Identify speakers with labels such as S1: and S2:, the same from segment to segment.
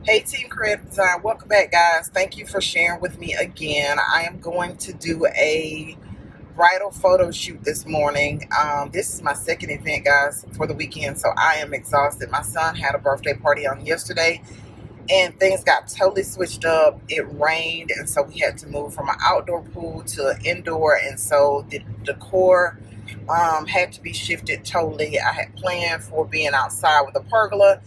S1: Hey Team Creative Design, welcome back guys. Thank you for sharing with me again. I am going to do a bridal photo shoot this morning. This is my second event guys for the weekend, so I am exhausted. My son had a birthday party on yesterday and things got totally switched up. It rained and so we had to move from an outdoor pool to an indoor, and so the decor had to be shifted totally. I had planned for being outside with a pergola.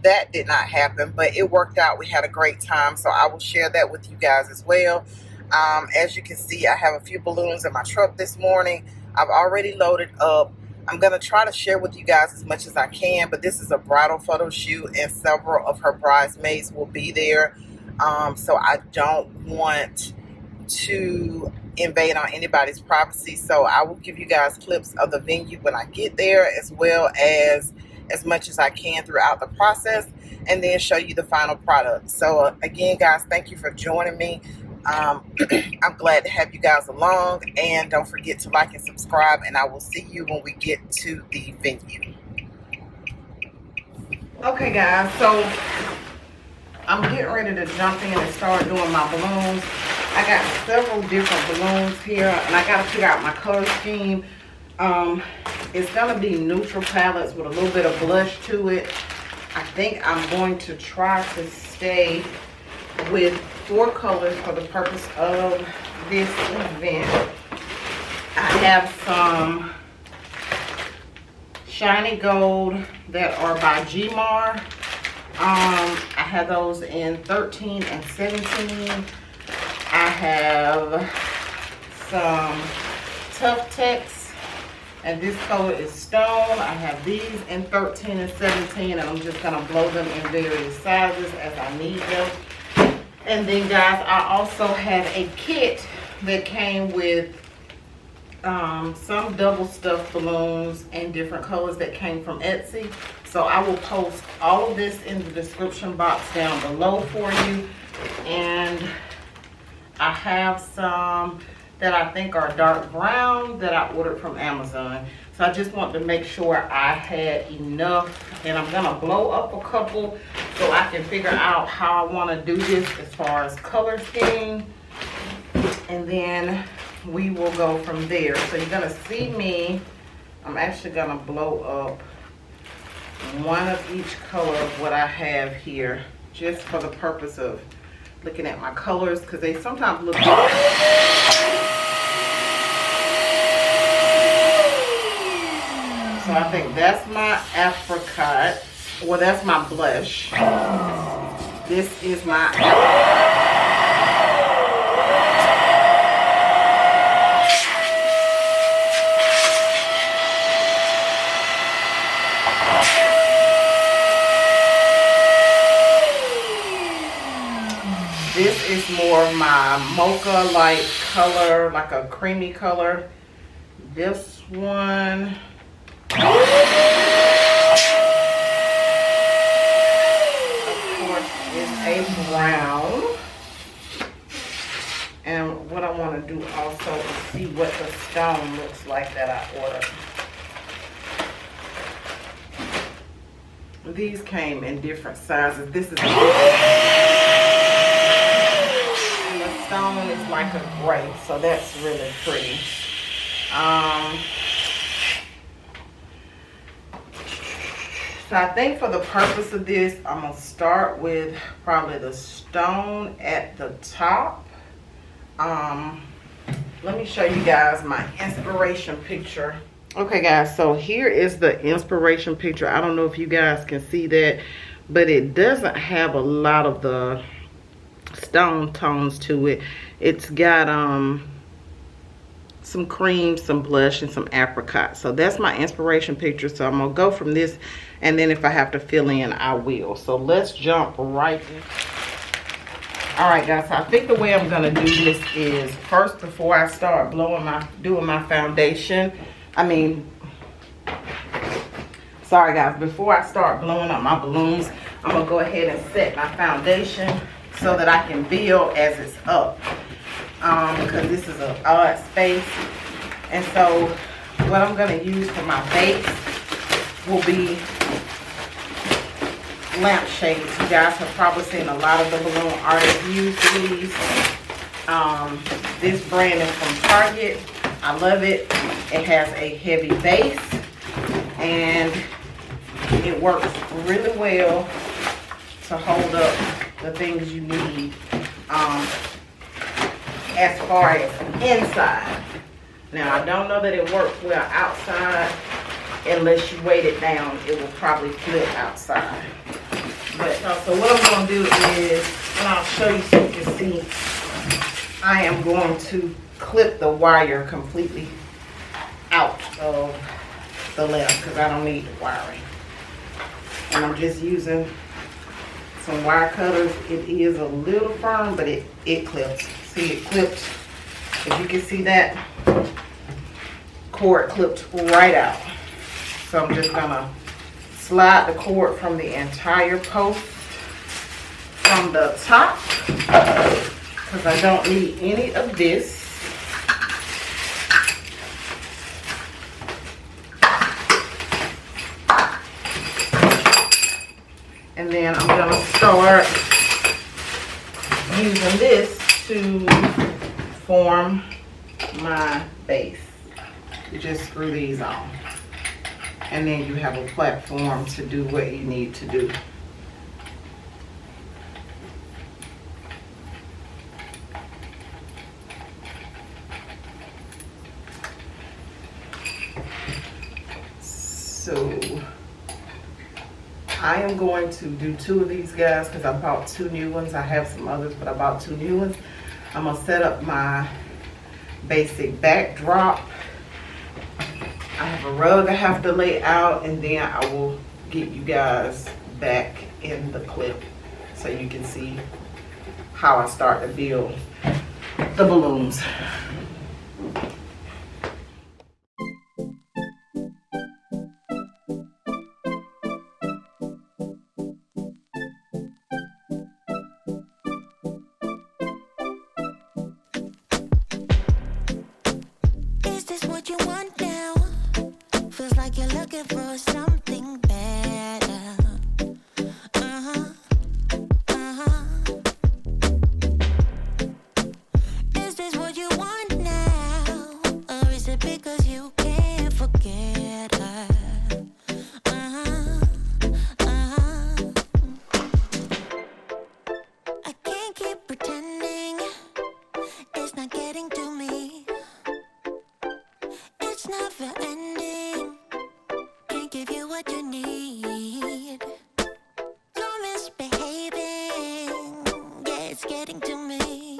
S1: That did not happen, but it worked out. We had a great time, so I will share that with you guys as well. As you can see, I have a few balloons in my truck this morning. I've already loaded up. I'm going to try to share with you guys as much as I can, but this is a bridal photo shoot and several of her bridesmaids will be there. So I don't want to invade on anybody's privacy, so I will give you guys clips of the venue when I get there, as well as much as I can throughout the process, and then show you the final product. So again guys, thank you for joining me. I'm glad to have you guys along, and don't forget to like and subscribe, and I will see you when we get to the venue. Okay guys, so I'm getting ready to jump in and start doing my balloons. I got several different balloons here, and I got to figure out my color scheme. It's going to be neutral palettes with a little bit of blush to it. I think I'm going to try to stay with 4 colors for the purpose of this event. I have some shiny gold that are by Gmar. I have those in 13 and 17. I have some Tough Tex, and this color is Stone. I have these in 13 and 17, and I'm just going to blow them in various sizes as I need them. And then guys, I also have a kit that came with some double stuffed balloons in different colors that came from Etsy. So I will post all of this in the description box down below for you. And I have some that I think are dark brown that I ordered from Amazon. So I just want to make sure I had enough, and I'm gonna blow up a couple so I can figure out how I want to do this as far as color scheme, and then we will go from there. So you're gonna see me, I'm actually gonna blow up one of each color of what I have here, just for the purpose of looking at my colors, because they sometimes look different. So I think that's my apricot. Well, that's my blush. This is my apricot. This is more my mocha-like color, like a creamy color. This one, of course, is a brown. And what I want to do also is see what the stone looks like that I ordered. These came in different sizes. This is stone is like a gray, so that's really pretty. So I think for the purpose of this, I'm gonna start with probably the stone at the top. Let me show you guys my inspiration picture. Okay guys, so here is the inspiration picture. I don't know if you guys can see that, but it doesn't have a lot of the stone tones to it. It's got some cream, some blush, and some apricot. So that's my inspiration picture. So I'm gonna go from this, and then if I have to fill in, I will. So let's jump right in. All right guys, so I think the way I'm gonna do this is, first, before I start doing my foundation, sorry guys, before I start blowing up my balloons, I'm gonna go ahead and set my foundation so that I can build as it's up, because this is an odd space. And so what I'm going to use for my base will be lampshades. You guys have probably seen a lot of the balloon artists use these. This brand is from Target. I love it. It has a heavy base and it works really well to hold up the things you need as far as inside. Now, I don't know that it works well outside. Unless you weight it down, it will probably flip outside. But so what I'm going to do is, and I'll show you so you can see, I am going to clip the wire completely out of the left because I don't need the wiring. And I'm just using some wire cutters. It is a little firm, but it clips. See, it clipped. If you can see that, cord clipped right out. So I'm just gonna slide the cord from the entire post from the top because I don't need any of this. And then I'm gonna start using this to form my base. You just screw these on. And then you have a platform to do what you need to do. So I am going to do 2 of these guys because I bought 2 new ones. I have some others, but I bought 2 new ones. I'm gonna set up my basic backdrop. I have a rug I have to lay out, and then I will get you guys back in the clip so you can see how I start to build the balloons.
S2: Is this what you want now? Feels like you're looking for something better. Is this what you want now? Or is it because you can't forget her? I can't keep pretending it's not getting to me. It's never ending. Can't give you what you need. You're misbehaving. Yeah, it's getting to me.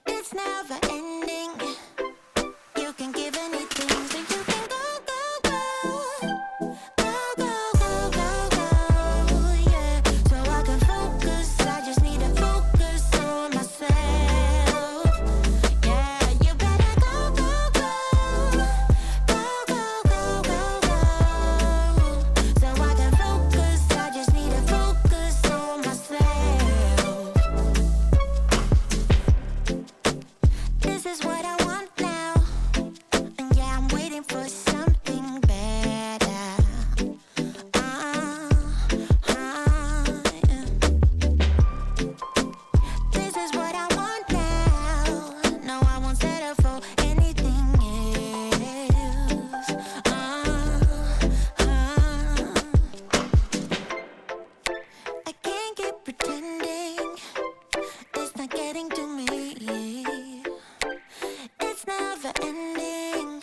S2: It's never ending. You can give anything, so you can go, go, go. Go, go, go, go, go. Yeah, so I can focus. I just need to focus on myself. Yeah, you better go, go, go. Go, go, go, go, go. So I can focus. I just need to focus on myself. This is what I want now. And yeah, I'm waiting for something better. Yeah. This is what I want now. No, I won't settle for anything else. I can't keep pretending it's not getting to me. It's never ending.